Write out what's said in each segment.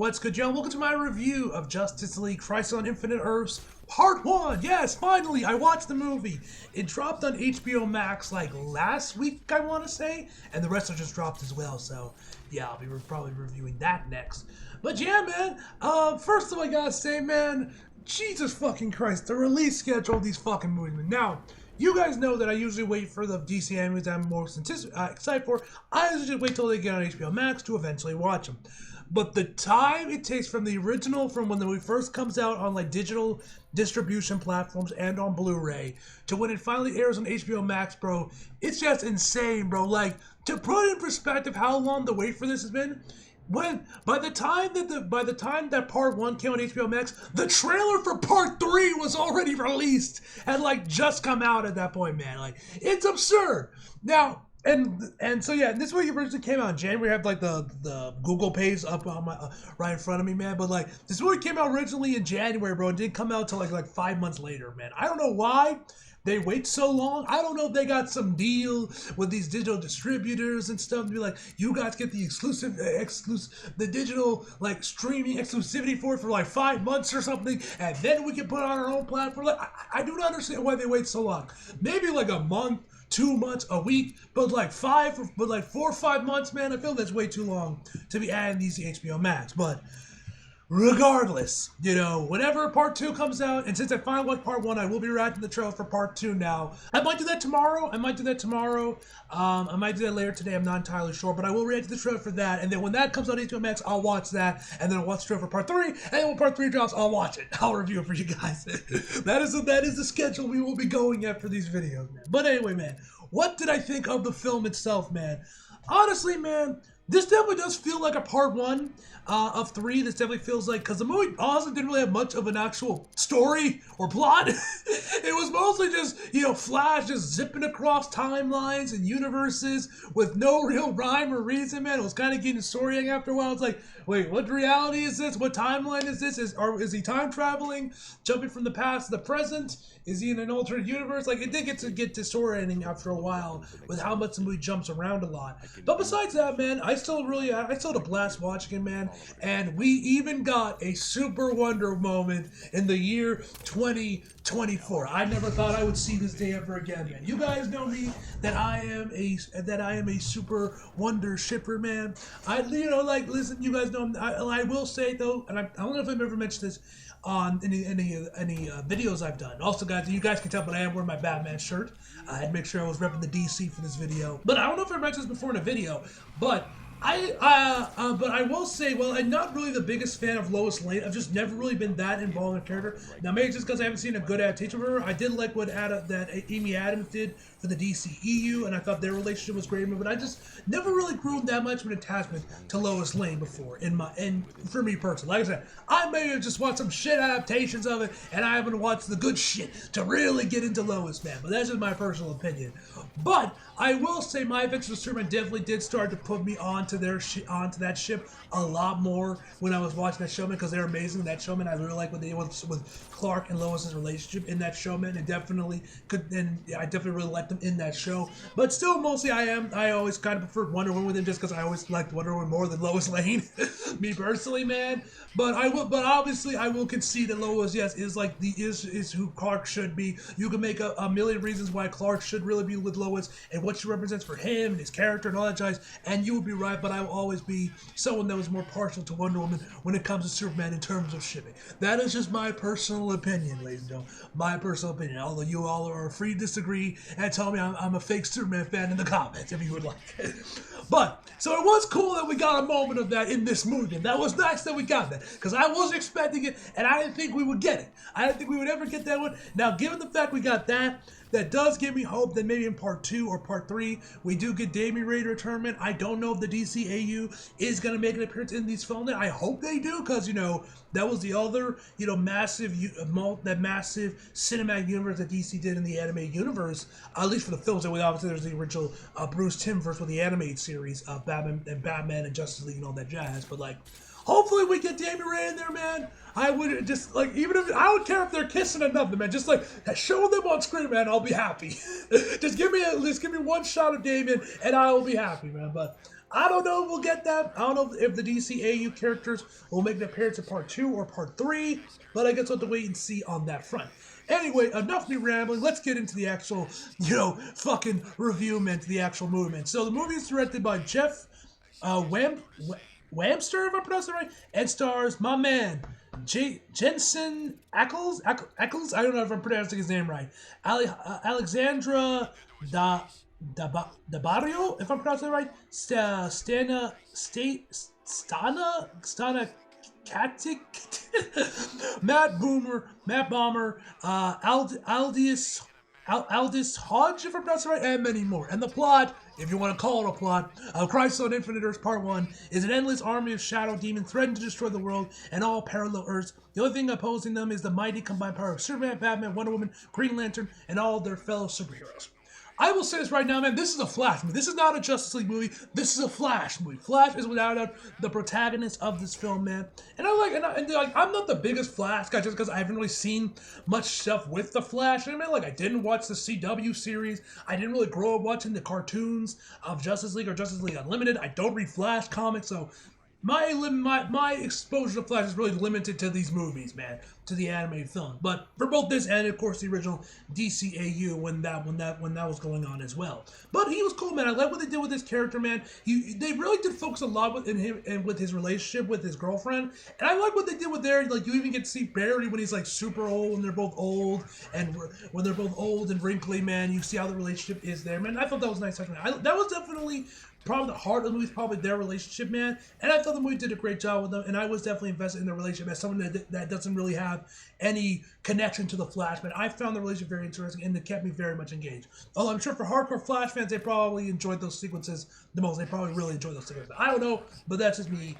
What's good, y'all? Welcome to my review of Justice League Crisis on Infinite Earths Part 1. Yes, finally, I watched the movie. It dropped on HBO Max like last week, I want to say, and the rest are just dropped as well, so yeah, I'll be probably reviewing that next. But yeah, man, first of all, I gotta say, man, Jesus fucking Christ, the release schedule of these fucking movies. Now, you guys know that I usually wait for the DC animes I'm most excited for. I usually wait till they get on HBO Max to eventually watch them. But the time it takes from the original, from when the movie first comes out on like digital distribution platforms and on Blu-ray, to when it finally airs on HBO Max, bro, it's just insane, bro. Like, to put in perspective how long the wait for this has been, by the time that Part 1 came on HBO Max, the trailer for Part 3 was already released and like just come out at that point, man. Like, it's absurd. Now, and so yeah, this movie originally came out in January. I have like the Google page up on my right in front of me, man. But like, this movie came out originally in January, bro. It didn't come out till like 5 months later, man. I don't know why they wait so long. I don't know if they got some deal with these digital distributors and stuff to be like, you guys get the the digital like streaming exclusivity for it for like 5 months or something, and then we can put it on our own platform. Like, I do not understand why they wait so long. Maybe like a month, 2 months, a week, but like 4 or 5 months, man, I feel that's way too long to be adding these to HBO Max. But regardless, you know, whenever Part 2 comes out, and since I finally watched Part 1, I will be reacting to the trailer for Part 2 now. I might do that tomorrow. I might do that later today. I'm not entirely sure, but I will react to the trailer for that. And then when that comes on HBO Max, I'll watch that. And then I'll watch the trailer for Part 3. And then when Part 3 drops, I'll watch it. I'll review it for you guys. that is the schedule we will be going at for these videos, man. But anyway, man, what did I think of the film itself, man? Honestly, man, this definitely does feel like a Part 1 of 3. This definitely feels like, because the movie honestly didn't really have much of an actual story or plot. It was mostly just, you know, Flash just zipping across timelines and universes with no real rhyme or reason, man. It was kind of getting disorienting after a while. It's like, wait, what reality is this? What timeline is this? Is he time traveling, jumping from the past to the present? Is he in an alternate universe? Like, it did get disorienting after a while with how much the movie jumps around a lot. But besides that, man, I still had a blast watching it, man. And we even got a Super Wonder moment in the year 2024. I never thought I would see this day ever again, man. You guys know me, that I am a Super Wonder shipper, man. Listen, you guys know, I will say though, and I don't know if I've ever mentioned this on any videos I've done. Also, guys, you guys can tell, but I am wearing my Batman shirt. I had to make sure I was repping the DC for this video. But I don't know if I mentioned this before in a video, but I will say, well, I'm not really the biggest fan of Lois Lane. I've just never really been that involved in the character. Now, maybe just because I haven't seen a good adaptation of her. I did like what Amy Adams did for the DCEU, and I thought their relationship was great, but I just never really grew that much of an attachment to Lois Lane before, and for me personally. Like I said, I may have just watched some shit adaptations of it, and I haven't watched the good shit to really get into Lois, man. But that's just my personal opinion. But I will say my Adventures with Superman definitely did start to put me onto that ship a lot more when I was watching that show, man, because they're amazing in that show, man. I really like what they did with Clark and Lois's relationship in that show, man. I definitely really liked them in that show. But still, mostly I always kind of preferred Wonder Woman with him, just because I always liked Wonder Woman more than Lois Lane, me personally, man. But obviously I will concede that Lois, yes, is who Clark should be. You can make a million reasons why Clark should really be with Lois and what she represents for him and his character and all that jazz, and you would be right. But I will always be someone that was more partial to Wonder Woman when it comes to Superman in terms of shipping. That is just my personal opinion, ladies and gentlemen. My personal opinion. Although you all are free to disagree and tell me I'm a fake Superman fan in the comments if you would like. But so it was cool that we got a moment of that in this movie. And that was nice that we got that, because I wasn't expecting it, and I didn't think we would get it. I didn't think we would ever get that one. Now, given the fact we got that, that does give me hope that maybe in Part 2 or Part 3, we do get Damian Wayne return. I don't know if the DCAU is going to make an appearance in these films. I hope they do, because, you know, that was the other, you know, massive cinematic universe that DC did in the animated universe, at least for the films. And obviously there's the original Bruce Timm-verse with the animated series of Batman and Justice League and all that jazz. But, like, hopefully we get Damian Wayne in there, man. I would just, like, even if, I don't care if they're kissing or nothing, man. Just, like, show them on screen, man, I'll be happy. just give me one shot of Damian, and I will be happy, man. But I don't know if we'll get that. I don't know if the DCAU characters will make an appearance in part 2 or part 3, but I guess we'll have to wait and see on that front. Anyway, enough me rambling. Let's get into the actual, fucking review, man, to the actual movement. So the movie is directed by Jeff Wamster, if I pronounce it right, and stars my man, Jensen Ackles? I don't know if I'm pronouncing his name right. Alexandra Barrio, if I'm pronouncing it right. Stana Katic, Matt Bomber, Aldous Hodge, if I'm pronouncing it right, and many more. And the plot, if you want to call it a plot, of Crisis on Infinite Earths Part 1 is an endless army of shadow demons threatening to destroy the world and all parallel Earths. The only thing opposing them is the mighty combined power of Superman, Batman, Wonder Woman, Green Lantern, and all their fellow superheroes. I will say this right now, man. This is a Flash movie. This is not a Justice League movie. This is a Flash movie. Flash is without doubt the protagonist of this film, man. And I'm not the biggest Flash guy just because I haven't really seen much stuff with the Flash. I mean, I didn't watch the CW series. I didn't really grow up watching the cartoons of Justice League or Justice League Unlimited. I don't read Flash comics, so my exposure to Flash is really limited to these movies, man, to the animated film. But for both this and of course the original DCAU when that was going on as well. But he was cool, man. I like what they did with this character, man. They really did focus a lot with him and with his relationship with his girlfriend. And I like what they did with there. Like you even get to see Barry when he's like super old and they're both old, and when they're both old and wrinkly, man. You see how the relationship is there, man. I thought that was a nice touch, man. That was definitely probably the heart of the movie is probably their relationship, man. And I thought the movie did a great job with them, and I was definitely invested in their relationship as someone that doesn't really have any connection to the Flash, man. I found the relationship very interesting, and it kept me very much engaged. Although I'm sure for hardcore Flash fans, they probably enjoyed those sequences the most. They probably really enjoyed those sequences. I don't know, but that's just me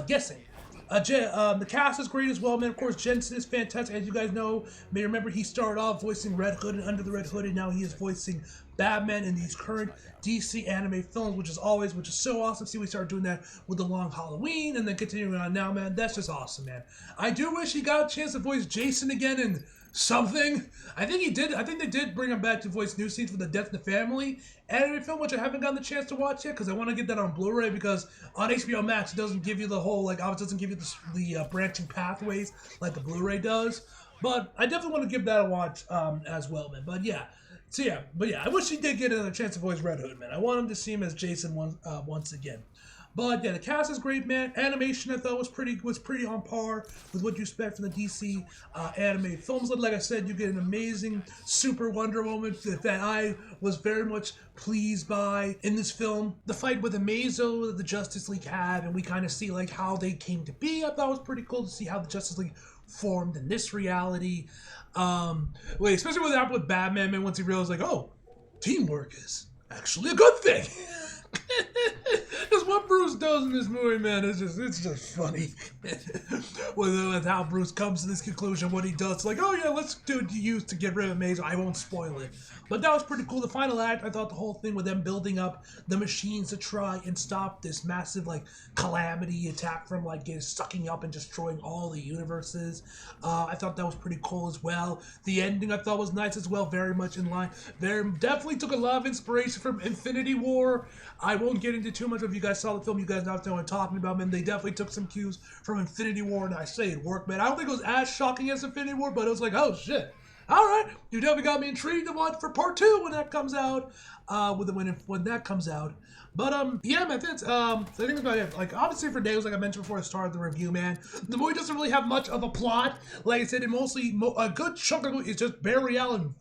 guessing. The cast is great as well, man. Of course, Jensen is fantastic. As you guys know, may remember he started off voicing Red Hood and Under the Red Hood, and now he is voicing Batman in these current DC anime films, which is so awesome. See, we started doing that with The Long Halloween, and then continuing on now, man. That's just awesome, man. I do wish he got a chance to voice Jason again in something. I think he did. I think they did bring him back to voice New Scenes for the Death in the Family anime film, which I haven't gotten the chance to watch yet because I want to get that on Blu-ray, because on HBO Max it doesn't give you the whole, obviously doesn't give you the branching pathways like the Blu-ray does. But I definitely want to give that a watch as well, man. But yeah. I wish he did get another chance to voice Red Hood, man. I want him to see him as Jason once again. But yeah, the cast is great, man. Animation I thought was pretty on par with what you expect from the DC animated films. Like I said, you get an amazing Super Wonder Woman that I was very much pleased by in this film. The fight with Amazo that the Justice League had, and we kind of see how they came to be. I thought it was pretty cool to see how the Justice League formed in this reality. Especially with Batman, man, once he realized teamwork is actually a good thing. Just what Bruce does in this movie, man, it's just funny. with how Bruce comes to this conclusion, what he does, let's do what you use to get rid of Amazo. I won't spoil it, but that was pretty cool. The final act, I thought the whole thing with them building up the machines to try and stop this massive calamity attack from sucking up and destroying all the universes. I thought that was pretty cool as well. The ending I thought was nice as well, very much in line. There definitely took a lot of inspiration from Infinity War. I won't get into too much. If you guys saw the film, you guys know what I'm talking about, man. They definitely took some cues from Infinity War, and I say it worked, man. I don't think it was as shocking as Infinity War, but it was oh shit. All right, you definitely got me intrigued to watch for part 2 when that comes out. When that comes out. But yeah, man, that's I think that's about it. Obviously for Deus, like I mentioned before I started the review, man, the movie doesn't really have much of a plot. Like I said, a good chunk of the movie is just Barry Allen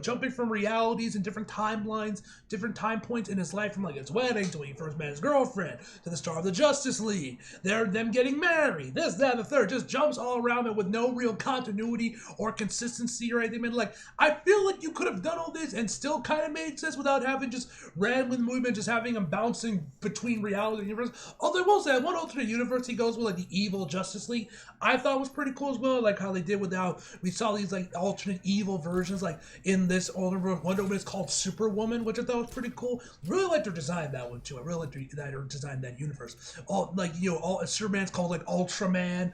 jumping from realities and different timelines, different time points in his life, from his wedding to when he first met his girlfriend to the start of the Justice League. Them getting married, this, that, and the third. Just jumps all around it with no real continuity or consistency or anything, man. I feel like you could have done all this and still kind of made sense without having just random movement, just having him bouncing between reality and universe. Although I will say, one alternate universe he goes with, the evil Justice League, I thought was pretty cool as well. How they did with how we saw these alternate evil versions, in this older Wonder Woman is called Superwoman, which I thought was pretty cool. Really liked their design that one too. I really liked their design that universe. All Superman's called Ultraman.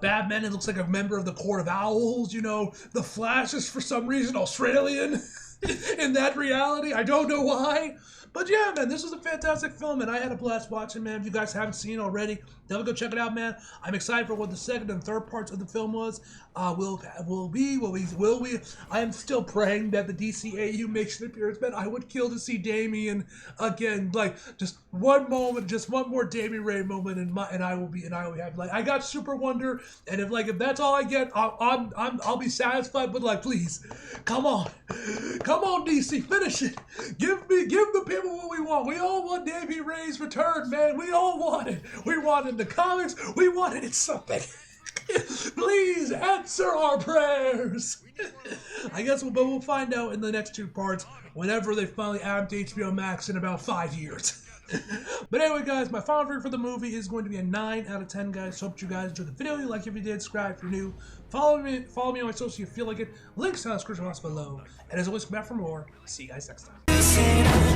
Batman, it looks like a member of the Court of Owls. The Flash is for some reason Australian. In that reality, I don't know why, But yeah, man, this was a fantastic film, and I had a blast watching, man. If you guys haven't seen it already, definitely go check it out, man. I'm excited for what the second and third parts of the film was. Will we? I am still praying that the DCAU makes an appearance, man. I would kill to see Damian again, like just one moment, just one more Damian Ray moment, and I will be happy. Like I got Super Wonder, and if that's all I get, I'll be satisfied. But like, please, come on, DC, finish it. Give the people what we want. We all want Damian Ray's return, man. We all want it. We want it in the comics. We want it in something. Please answer our prayers. I guess we'll find out in the next two parts whenever they finally add to HBO Max in about 5 years. But anyway, guys, my final review for the movie is going to be a 9 out of 10, guys. Hope you guys enjoyed the video. Like if you did, subscribe if you're new. Follow me on my social if you feel like it. Links down in the description box below. And as always, come back for more. See you guys next time.